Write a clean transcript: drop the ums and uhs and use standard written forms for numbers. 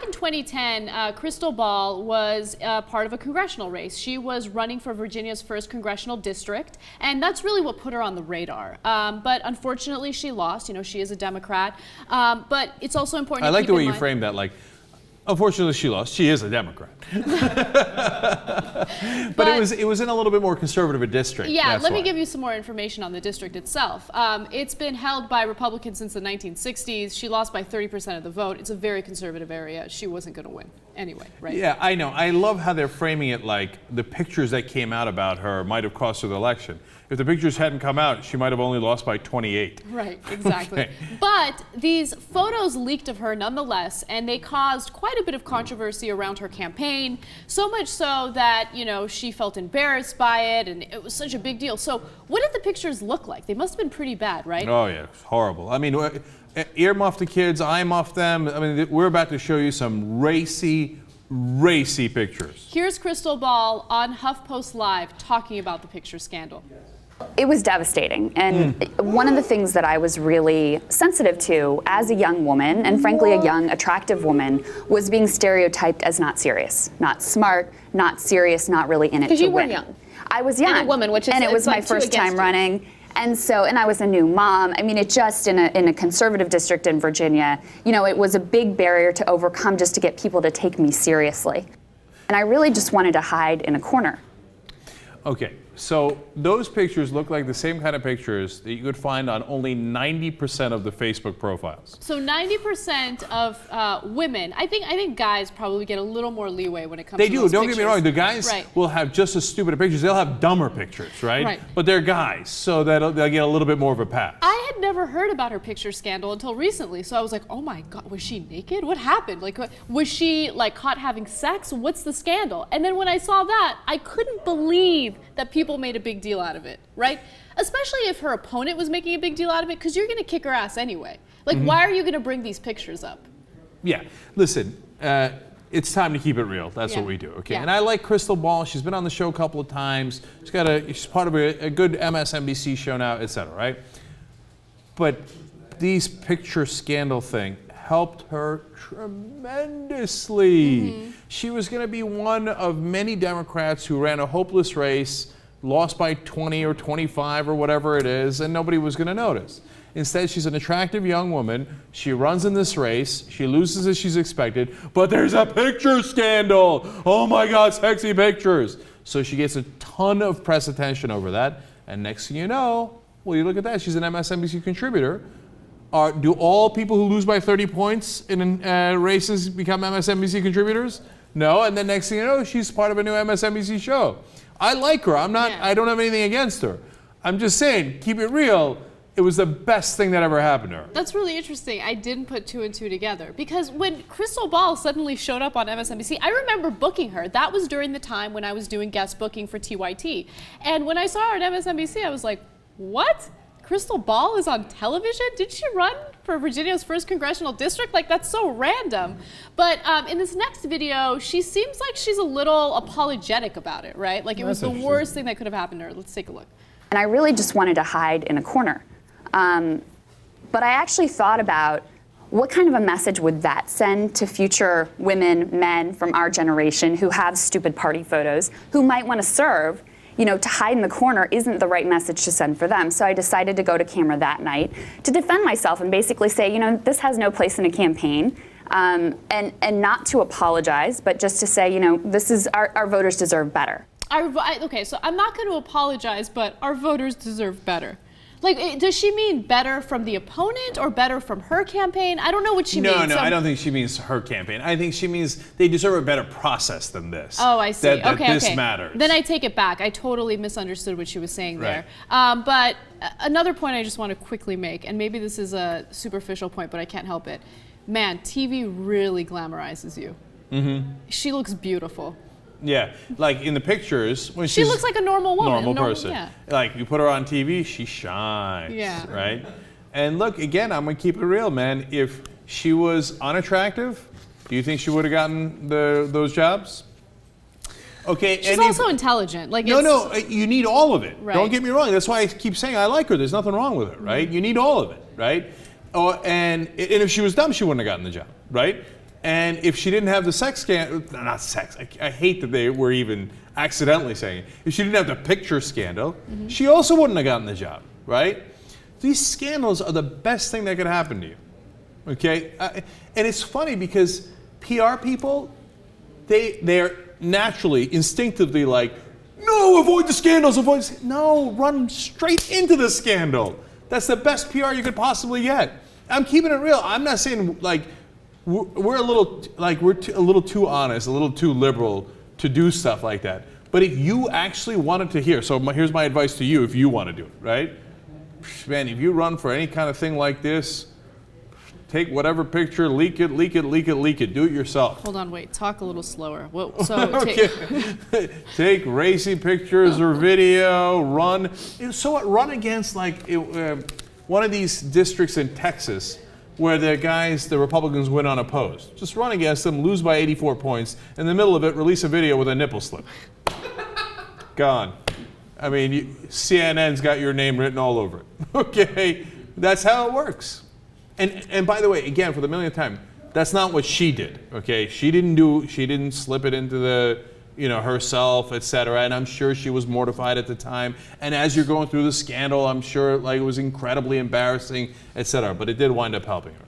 in 2010, Krystal Ball was part of a congressional race. She was running for Virginia's 1st congressional district, and that's really what put her on the radar. But unfortunately, she lost. You know, she is a Democrat. But it's also important. I like the way you framed that. Like, unfortunately, she lost. She is a Democrat. but it was in a little bit more conservative a district. Yeah, let me give you some more information on the district itself. It's been held by Republicans since the 1960s. She lost by 30% of the vote. It's a very conservative area. She wasn't going to win anyway, right? Yeah, I know. I love how they're framing it like the pictures that came out about her might have cost her the election. If the pictures hadn't come out, she might have only lost by 28. Right, exactly. Okay. But these photos leaked of her nonetheless, and they caused quite a bit of controversy around her campaign, so much so that, you know, she felt embarrassed by it, and it was such a big deal. So what did the pictures look like? They must have been pretty bad, right? Oh, yeah, it's horrible. I mean, earmuff the kids, eye muff them. I mean, we're about to show you some racy pictures. Here's Krystal Ball on HuffPost Live talking about the picture scandal. It was devastating, and one of the things that I was really sensitive to as a young woman, and frankly a young, attractive woman, was being stereotyped as not serious, not smart, not serious, not really in it to win. Because you were young. I was young. And a woman, which is, and it was my like first time running. And I was a new mom. I mean, it just, in a conservative district in Virginia, you know, it was a big barrier to overcome just to get people to take me seriously. And I really just wanted to hide in a corner. Okay, so those pictures look like the same kind of pictures that you could find on only 90% of the Facebook profiles. So 90% of women, I think guys probably get a little more leeway when it comes to those pictures. They do, don't get me wrong. The guys will have just as stupid pictures. They'll have dumber pictures, right? But they're guys, so they'll get a little bit more of a pass. I had never heard about her picture scandal until recently, so I was like, oh my God, was she naked? What happened? Like, was she like caught having sex? What's the scandal? And then when I saw that, I couldn't believe that people made a big deal out of it, right? Especially if her opponent was making a big deal out of it, because you're going to kick her ass anyway. Like, why are you going to bring these pictures up? Yeah, listen, it's time to keep it real. That's what we do, okay? And I like Krystal Ball. She's been on the show a couple of times. She's part of a good MSNBC show now, etc., right? But these picture scandal thing helped her tremendously. She was going to be one of many Democrats who ran a hopeless race, lost by 20 or 25 or whatever it is, and nobody was going to notice. Instead, she's an attractive young woman. She runs in this race. She loses as she's expected, but there's a picture scandal. Oh my God, sexy pictures. So she gets a ton of press attention over that, and next thing you know, well, you look at that, she's an MSNBC contributor. Do all people who lose by 30 points in races become MSNBC contributors? No, and then next thing you know, she's part of a new MSNBC show. I like her. I don't have anything against her. I'm just saying, keep it real. It was the best thing that ever happened to her. That's really interesting. I didn't put two and two together, because when Krystal Ball suddenly showed up on MSNBC, I remember booking her. That was during the time when I was doing guest booking for TYT. And when I saw her at MSNBC, I was like, what? Krystal Ball is on television? Did she run for Virginia's 1st congressional district? Like, that's so random. But in this next video, she seems like she's a little apologetic about it, right? Like, it was the worst thing that could have happened to her. Let's take a look. And I really just wanted to hide in a corner. But I actually thought about what kind of a message would that send to future women, men from our generation who have stupid party photos, who might want to serve. You know, to hide in the corner isn't the right message to send for them. So I decided to go to camera that night to defend myself and basically say, you know, this has no place in a campaign, and not to apologize, but just to say, you know, this is our voters deserve better. Okay, so I'm not going to apologize, but our voters deserve better. Like, does she mean better from the opponent or better from her campaign? I don't know what she means. No, I don't think she means her campaign. I think she means they deserve a better process than this. Oh, I see. That this matters. Then I take it back. I totally misunderstood what she was saying there. But another point I just want to quickly make, and maybe this is a superficial point, but I can't help it. Man, TV really glamorizes you. She looks beautiful. Yeah, like in the pictures, when she looks like a normal woman. Normal person. Yeah. Like, you put her on TV, she shines. Yeah. Right? And look, again, I'm going to keep it real, man. If she was unattractive, do you think she would have gotten those jobs? Okay. She's also intelligent. Like, no, you need all of it. Right. Don't get me wrong. That's why I keep saying I like her. There's nothing wrong with her, right? You need all of it, right? Oh, and if she was dumb, she wouldn't have gotten the job, right? And if she didn't have the sex scandal, not sex, I hate that they were even accidentally saying it. If she didn't have the picture scandal, she also wouldn't have gotten the job, right? These scandals are the best thing that could happen to you, okay? And it's funny because PR people, they're naturally, instinctively like, no, avoid the scandals, No, run straight into the scandal. That's the best PR you could possibly get. I'm keeping it real. I'm not saying like we're a little too honest, a little too liberal to do stuff like that. But if you actually wanted to hear, here's my advice to you if you want to do it, right? Man, if you run for any kind of thing like this, take whatever picture, leak it, do it yourself. Hold on, wait, talk a little slower. Whoa, so okay. Take racy pictures or video, run. So what, run against like one of these districts in Texas where the Republicans win unopposed. Just run against them, lose by 84 points, in the middle of it, release a video with a nipple slip. Gone. I mean, CNN's got your name written all over it. Okay, that's how it works. And by the way, again, for the millionth time, that's not what she did. Okay, she didn't slip it into the, herself, etc. And I'm sure she was mortified at the time. And as you're going through the scandal, I'm sure like it was incredibly embarrassing, etc. But it did wind up helping her.